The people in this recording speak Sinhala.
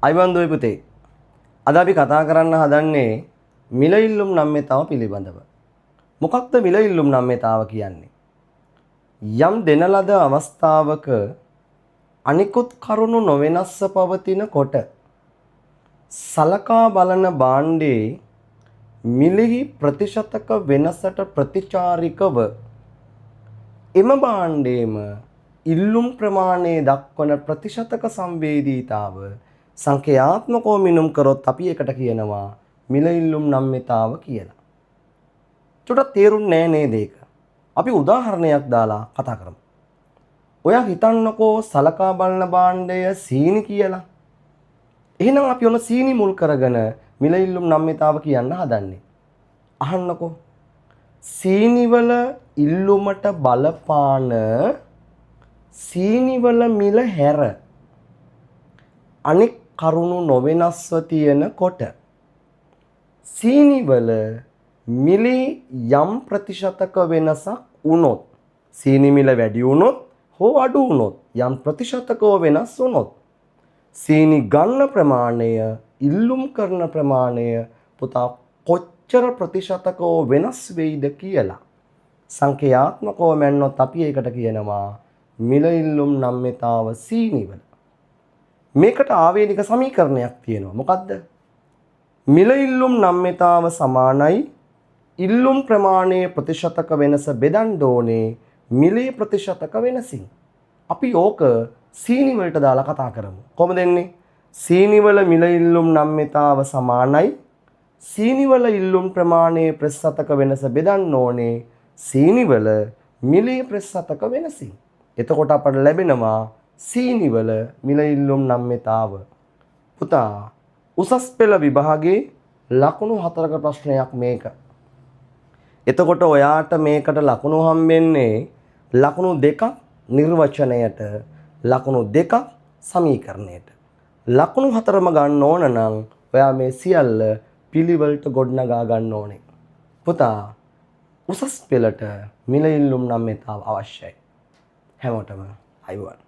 අයිබන්දු පුතේ. අද අපි කතා කරන්න හදන්නේ මිල ඉල්ලුම් නම්‍යතාව පිළිබඳව. මොකක්ද මිල ඉල්ලුම් නම්‍යතාව කියන්නේ? යම් දෙන ලද අවස්ථාවක අනිකුත් කරුණු නොවෙනස්ව පවතින කොට සලකා බලන භාණ්ඩයේ මිලෙහි ප්‍රතිශතක වෙනසට ප්‍රතිචාරිකව එම භාණ්ඩයේම ඉල්ලුම් ප්‍රමාණය දක්වන ප්‍රතිශතක සංවේදීතාව සංඛ්‍යාත්මකව මිනුම් කරොත් අපි එකට කියනවා මිල ඉල්ලුම් නම්‍යතාව කියලා. චුට්ටක් තේරුන්නේ නැහැ නේද ඒක? අපි උදාහරණයක් දාලා කතා කරමු. ඔයා හිතන්නකෝ සලකා බලන භාණ්ඩය සීනි කියලා. එහෙනම් අපි ඔන්න සීනි මුල් කරගෙන මිල ඉල්ලුම් නම්‍යතාව කියන්න හදන්නේ. අහන්නකෝ. සීනිවල ඉල්ලුමට බලපාන සීනිවල මිල හැර අනෙක් කරුණු නොවෙනස්ව තියෙනකොට සීනිවල මිලේ යම් ප්‍රතිශතක වෙනසක් වුණොත් සීනි මිල වැඩි වුණොත් හෝ අඩු වුණොත් යම් ප්‍රතිශතකව වෙනස් වුණොත් සීනි ගන්න ප්‍රමාණය ඉල්ලුම් කරන ප්‍රමාණය පුතා කොච්චර ප්‍රතිශතකව වෙනස් වෙයිද කියලා සංඛ්‍යාත්මකව මැන්නොත් අපි ඒකට කියනවා මිල ඉල්ලුම් නම්‍යතාව සීනිවල. මේකට ආවේනික සමීකරණයක් තියෙනවා. මොකද්ද? මිල ඉල්ලුම් නම්‍යතාව සමානයි ඉල්ලුම් ප්‍රමාණයේ ප්‍රතිශතක වෙනස බෙදන්න ඕනේ මිලේ ප්‍රතිශතක වෙනසින්. අපි ඕක සීනි වලට දාලා කතා කරමු. කොහොමද එන්නේ? සීනි වල මිල ඉල්ලුම් නම්‍යතාව සමානයි සීනි වල ඉල්ලුම් ප්‍රමාණයේ ප්‍රතිශතක වෙනස බෙදන්න ඕනේ සීනි වල මිලේ ප්‍රතිශතක වෙනසින්. එතකොට අපට ලැබෙනවා සීනි වල මිල ඉල්ලුම් නම්‍යතාව. පුතා උසස් පෙළ විභාගයේ ලකුණු 4ක ප්‍රශ්නයක් මේක. එතකොට ඔයාට මේකට ලකුණු හම්බෙන්නේ ලකුණු 2ක් නිර්වචනයට ලකුණු 2ක් සමීකරණයට. ලකුණු 4ම ගන්න ඕන නම් ඔයා මේ සියල්ල පිළිවෙලට ගොඩනගා ගන්න ඕනේ. පුතා උසස් පෙළට මිල ඉල්ලුම් නම්‍යතාව අවශ්‍යයි. හැමෝටම අයුවන්.